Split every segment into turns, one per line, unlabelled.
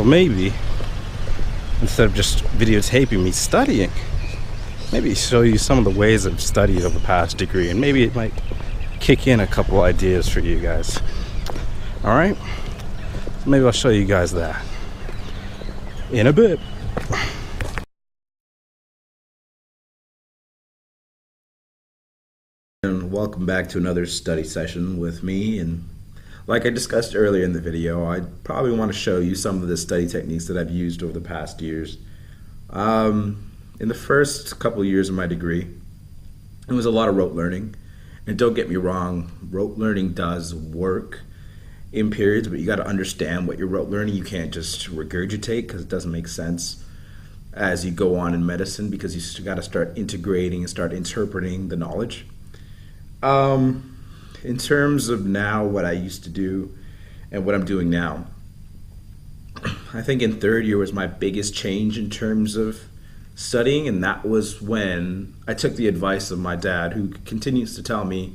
So maybe, instead of just videotaping me studying, maybe show you some of the ways I've studied over the past degree, and maybe it might kick in a couple ideas for you guys. All right? So maybe I'll show you guys that in a bit. And welcome back to another study session with me. And like I discussed earlier in the video, I probably want to show you some of the study techniques that I've used over the past years. In the first couple of years of my degree, it was a lot of rote learning. And don't get me wrong, rote learning does work in periods, but you got to understand what you're rote learning. You can't just regurgitate, because it doesn't make sense as you go on in medicine, because you got to start integrating and start interpreting the knowledge. In terms of now what I used to do and what I'm doing now, I think in third year was my biggest change in terms of studying, and that was when I took the advice of my dad, who continues to tell me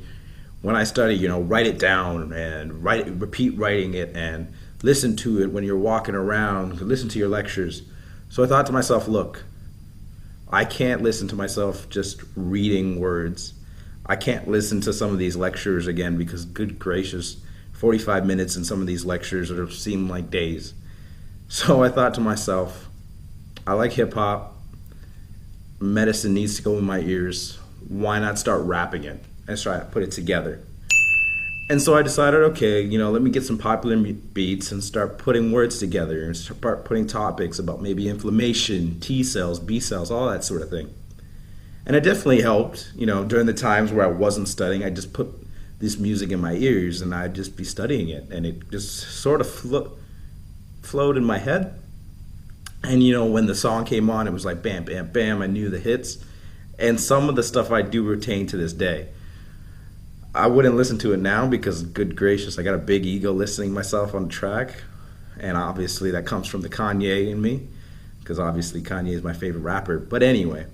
when I study, write it down and repeat writing it and listen to it when you're walking around, listen to your lectures. So I thought to myself, look, I can't listen to myself just reading words. I can't listen to some of these lectures again, because good gracious, 45 minutes in some of these lectures seem like days. So I thought to myself, I like hip hop. Medicine needs to go in my ears. Why not start rapping it and try to put it together? And so I decided, okay, let me get some popular beats and start putting words together and start putting topics about maybe inflammation, T cells, B cells, all that sort of thing. And it definitely helped, during the times where I wasn't studying. I just put this music in my ears and I'd just be studying it, and it just sort of flowed in my head. And when the song came on, it was like bam, bam, bam. I knew the hits, and some of the stuff I do retain to this day. I wouldn't listen to it now because, good gracious, I got a big ego listening myself on the track, and obviously that comes from the Kanye in me, because obviously Kanye is my favorite rapper. But anyway,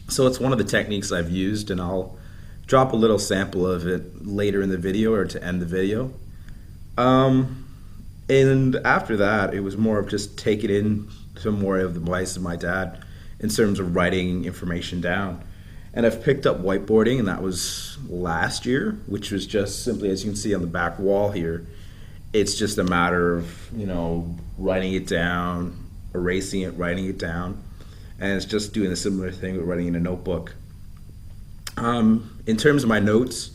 so it's one of the techniques I've used, and I'll drop a little sample of it later in the video or to end the video. And after that, it was more of just taking in some more of the advice of my dad in terms of writing information down. And I've picked up whiteboarding, and that was last year, which was just simply, as you can see on the back wall here, it's just a matter of, writing it down, erasing it, writing it down. And it's just doing a similar thing with writing in a notebook. In terms of my notes,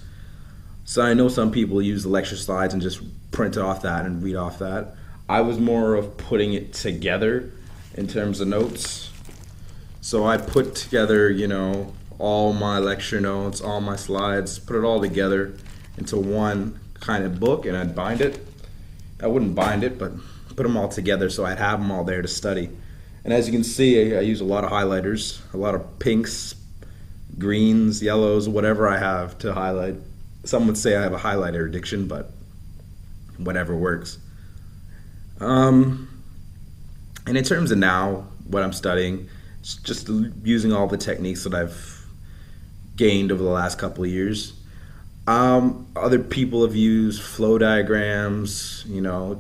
so I know some people use the lecture slides and just print off that and read off that. I was more of putting it together in terms of notes. So I put together, all my lecture notes, all my slides, put it all together into one kind of book, and I'd bind it. I wouldn't bind it, but put them all together so I'd have them all there to study. And as you can see, I use a lot of highlighters, a lot of pinks, greens, yellows, whatever I have to highlight. Some would say I have a highlighter addiction, but whatever works. And in terms of now, what I'm studying, it's just using all the techniques that I've gained over the last couple of years. Other people have used flow diagrams,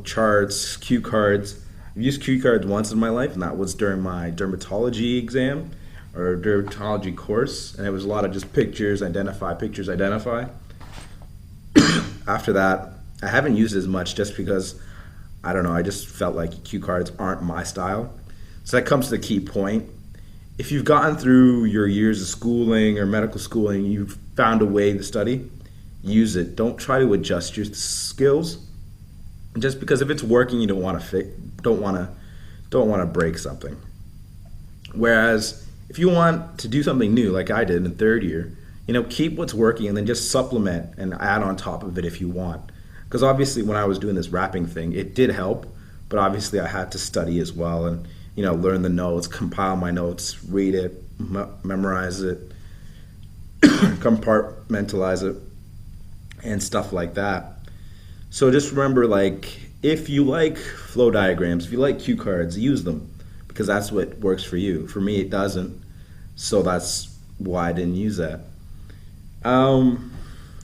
charts, cue cards. I've used cue cards once in my life, and that was during my dermatology exam or dermatology course, and it was a lot of just pictures, identify. After that, I haven't used it as much just because, I don't know, I just felt like cue cards aren't my style. So that comes to the key point. If you've gotten through your years of schooling or medical schooling, you've found a way to study, use it. Don't try to adjust your skills. Just because if it's working, you don't want to break something. Whereas if you want to do something new, like I did in third year, keep what's working and then just supplement and add on top of it if you want. Because obviously when I was doing this rapping thing, it did help, but obviously I had to study as well and, learn the notes, compile my notes, read it, memorize it, compartmentalize it, and stuff like that. So just remember, if you like flow diagrams, if you like cue cards, use them, because that's what works for you. For me, it doesn't, so that's why I didn't use that. And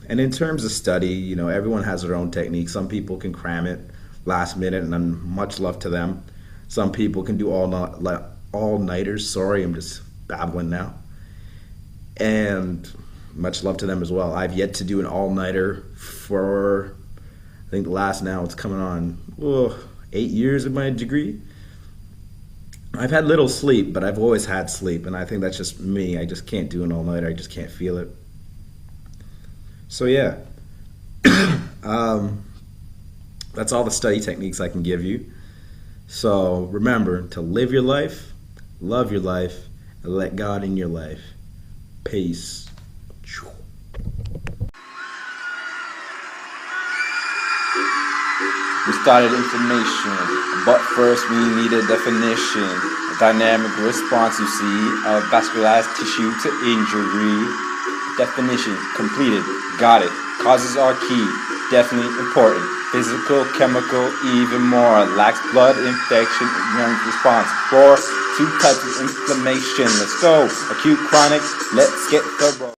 in terms of study, everyone has their own technique. Some people can cram it last minute, and then much love to them. Some people can do all-nighters. Sorry, I'm just babbling now. And much love to them as well. I've yet to do an all-nighter for, I think the last now it's coming on 8 years of my degree. I've had little sleep, but I've always had sleep, and I think that's just me. I just can't do an all-nighter. I just can't feel it. So yeah, that's all the study techniques I can give you. So remember to live your life, love your life, and let God in your life. Peace. We started information, but first we need a definition. A dynamic response, you see, of vascularized tissue to injury. Definition completed. Got it. Causes are key. Definitely important. Physical, chemical, even more. Lacks blood, infection, immune response. 4, 2 types of inflammation. Let's go. Acute, chronic. Let's get thorough.